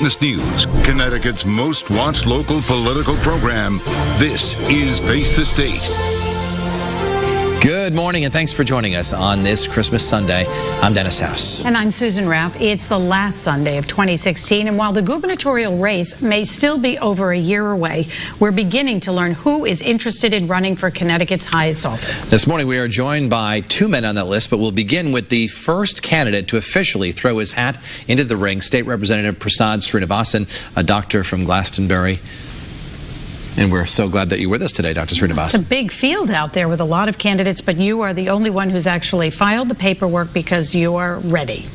Business News, Connecticut's most watched local political program. This is Face the State. Good morning, and thanks for joining us on this Christmas Sunday. I'm Dennis House. And I'm Susan Raff. It's the last Sunday of 2016, and while the gubernatorial race may still be over a year away, we're beginning to learn who is interested in running for Connecticut's highest office. This morning, we are joined by two men on that list, but we'll begin with the first candidate to officially throw his hat into the ring, State Representative Prasad Srinivasan, a doctor from Glastonbury. And we're so glad that you're with us today, Dr. Srinivasan. It's a big field out there with a lot of candidates, but you are the only one who's actually filed the paperwork because you are ready.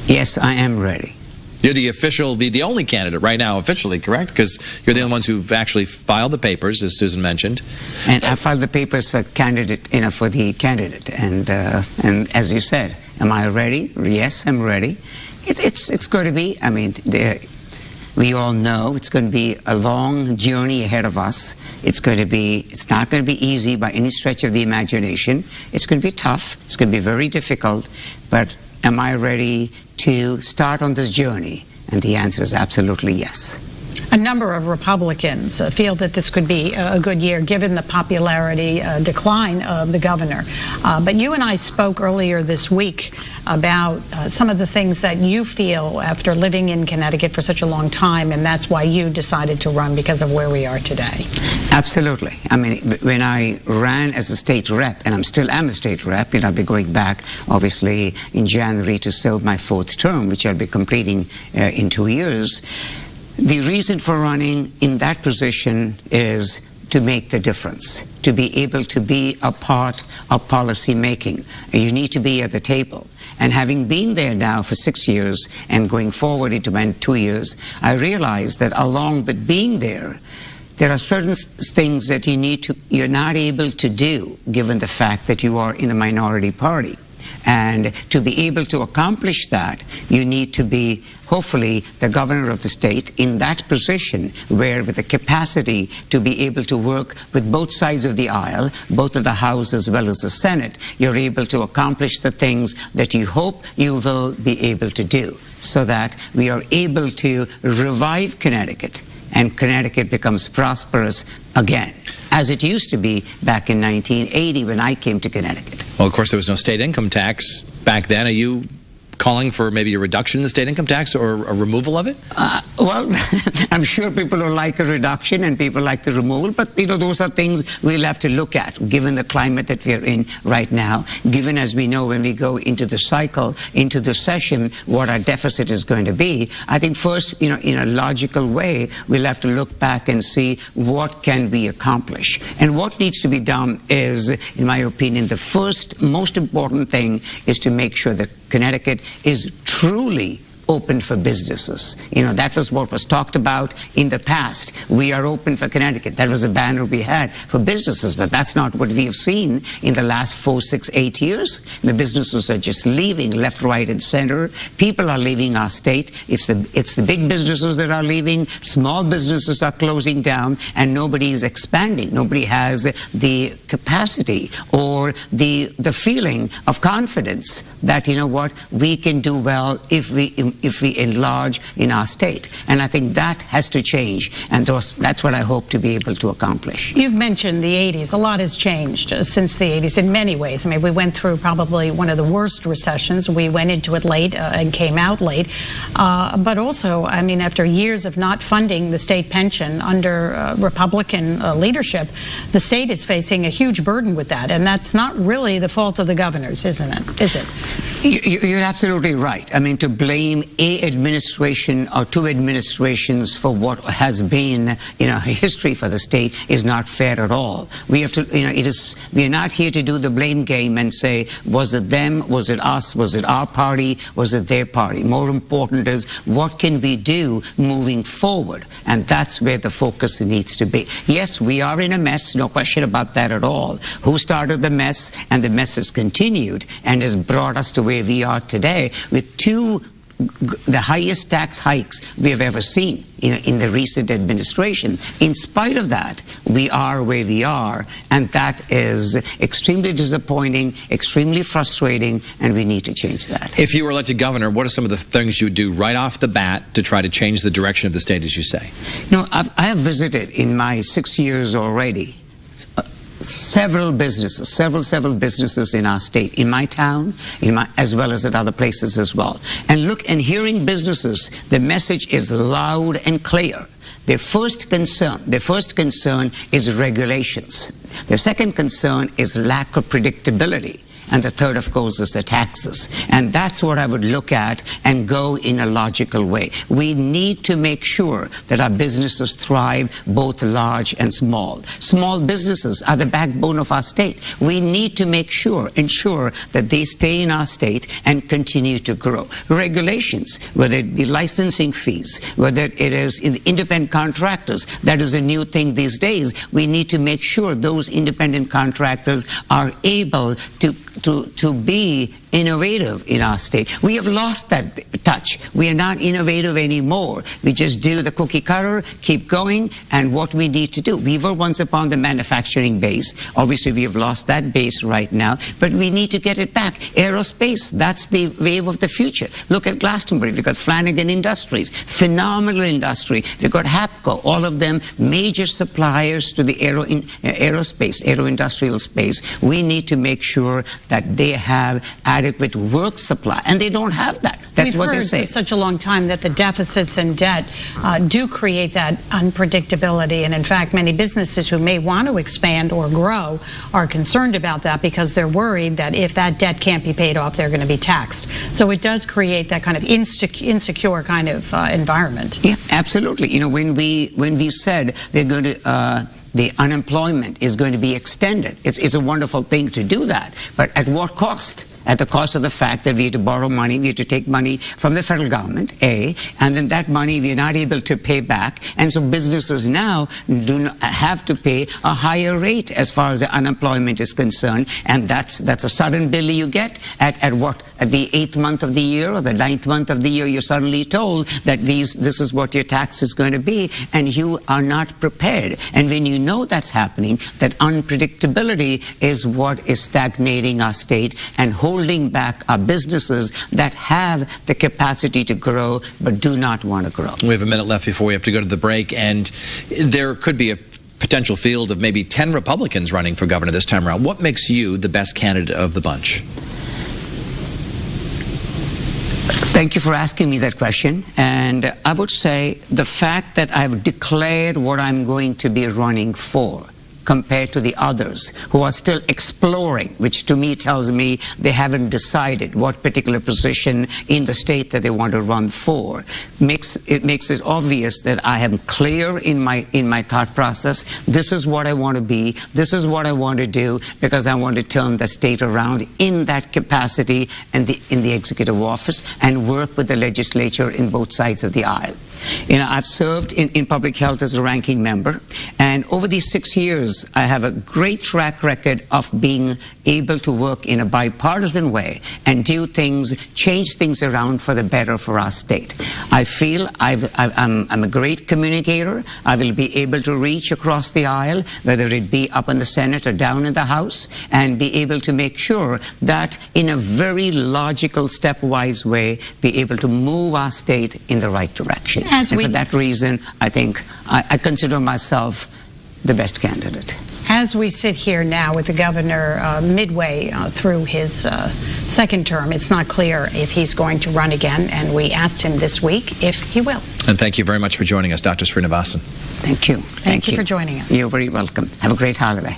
Yes, I am ready. You're the official, the only candidate right now officially, correct? Because you're the only ones who've actually filed the papers, as Susan mentioned. And I filed the papers for candidate, for the candidate. And as you said, am I ready? Yes, I'm ready. It's going to be, we all know it's going to be a long journey ahead of us. It's not going to be easy by any stretch of the imagination. It's going to be tough. It's going to be very difficult. But am I ready to start on this journey? And the answer is absolutely yes. A number of Republicans feel that this could be a good year given the popularity decline of the governor. But you and I spoke earlier this week about some of the things that you feel after living in Connecticut for such a long time, and that's why you decided to run, because of where we are today. Absolutely. When I ran as a state rep, and I still am a state rep, and I'll be going back, obviously, in January to serve my fourth term, which I'll be completing in 2 years. The reason for running in that position is to make the difference, to be able to be a part of policy making. You need to be at the table. And having been there now for 6 years and going forward into my 2 years, I realized that along with being there are certain things that you're not able to do given the fact that you are in the minority party. And to be able to accomplish that, you need to be, hopefully, the governor of the state in that position where, with the capacity to be able to work with both sides of the aisle, both of the House as well as the Senate, you're able to accomplish the things that you hope you will be able to do, so that we are able to revive Connecticut and Connecticut becomes prosperous again, as it used to be back in 1980 when I came to Connecticut. Well, of course, there was no state income tax back then. Are you calling for maybe a reduction in the state income tax or a removal of it? Well, I'm sure people will like a reduction and people like the removal, but those are things we'll have to look at given the climate that we're in right now, given, as we know, when we go into the cycle, into the session, what our deficit is going to be. I think first, in a logical way, we'll have to look back and see what can we accomplish. And what needs to be done is, in my opinion, the first most important thing is to make sure that Connecticut is truly open for businesses. That was what was talked about in the past. We are open for Connecticut. That was a banner we had for businesses, but that's not what we have seen in the last 4, 6, 8 years. The businesses are just leaving left, right, and center. People are leaving our state. It's the big businesses that are leaving. Small businesses are closing down, and nobody is expanding. Nobody has the capacity or the feeling of confidence that, we can do well if we enlarge in our state. And I think that has to change, and that's what I hope to be able to accomplish. You've mentioned the 80s. A lot has changed since the 80s in many ways. We went through probably one of the worst recessions. We went into it late and came out late. But also, after years of not funding the state pension under Republican leadership, the state is facing a huge burden with that. And that's not really the fault of the governors, isn't it? Is it? You're absolutely right. To blame a administration or two administrations for what has been, a history for the state is not fair at all. We have to, we are not here to do the blame game and say, was it them, was it us, was it our party, was it their party? More important is, what can we do moving forward? And that's where the focus needs to be. Yes, we are in a mess, no question about that at all. Who started the mess? And the mess has continued and has brought us to where we are today with two the highest tax hikes we have ever seen in the recent administration. In spite of that, we are where we are, and that is extremely disappointing, extremely frustrating, and we need to change that. If you were elected governor, what are some of the things you would do right off the bat to try to change the direction of the state, as you say? I have visited in my 6 years already several businesses in our state, in my town, as well as at other places as well. And hearing businesses, the message is loud and clear. Their first concern is regulations. Their second concern is lack of predictability. And the third, of course, is the taxes. And that's what I would look at and go in a logical way. We need to make sure that our businesses thrive, both large and small. Small businesses are the backbone of our state. We need to ensure that they stay in our state and continue to grow. Regulations, whether it be licensing fees, whether it is in independent contractors, that is a new thing these days. We need to make sure those independent contractors are able to be innovative in our state. We have lost that touch. We are not innovative anymore. We just do the cookie cutter, keep going, and what we need to do. We were once upon the manufacturing base. Obviously, we have lost that base right now, but we need to get it back. Aerospace, that's the wave of the future. Look at Glastonbury. We've got Flanagan Industries, phenomenal industry. We've got HAPCO, all of them major suppliers to the aerospace, aero-industrial space. We need to make sure that they have adequate work supply, and they don't have that. That's what they say. We've heard for such a long time that the deficits and debt do create that unpredictability, and in fact, many businesses who may want to expand or grow are concerned about that because they're worried that if that debt can't be paid off, they're going to be taxed. So it does create that kind of insecure kind of environment. Yeah, absolutely. You know, when we said we're going to the unemployment is going to be extended. It's a wonderful thing to do that, but at what cost? At the cost of the fact that we have to borrow money, we have to take money from the federal government, and then that money we are not able to pay back, and so businesses now do not have to pay a higher rate as far as the unemployment is concerned, and that's a sudden bill you get at the 8th month of the year or the 9th month of the year. You're suddenly told that this is what your tax is going to be, and you are not prepared. And when you know that's happening, that unpredictability is what is stagnating our state and holding back our businesses that have the capacity to grow but do not want to grow. We have a minute left before we have to go to the break, and there could be a potential field of maybe 10 Republicans running for governor this time around. What makes you the best candidate of the bunch? Thank you for asking me that question. And I would say the fact that I've declared what I'm going to be running for compared to the others who are still exploring, which to me tells me they haven't decided what particular position in the state that they want to run for, makes it obvious that I am clear in my thought process. This is what I want to be. This is what I want to do, because I want to turn the state around in that capacity and in the executive office and work with the legislature in both sides of the aisle. You know, I've served in public health as a ranking member, and over these 6 years, I have a great track record of being able to work in a bipartisan way and do things, change things around for the better for our state. I feel I'm a great communicator. I will be able to reach across the aisle, whether it be up in the Senate or down in the House, and be able to make sure that in a very logical, stepwise way, be able to move our state in the right direction. And for that reason, I think I consider myself the best candidate. As we sit here now with the governor midway through his second term, it's not clear if he's going to run again, and we asked him this week if he will. And thank you very much for joining us, Dr. Srinivasan. Thank you. Thank you for joining us. You're very welcome. Have a great holiday.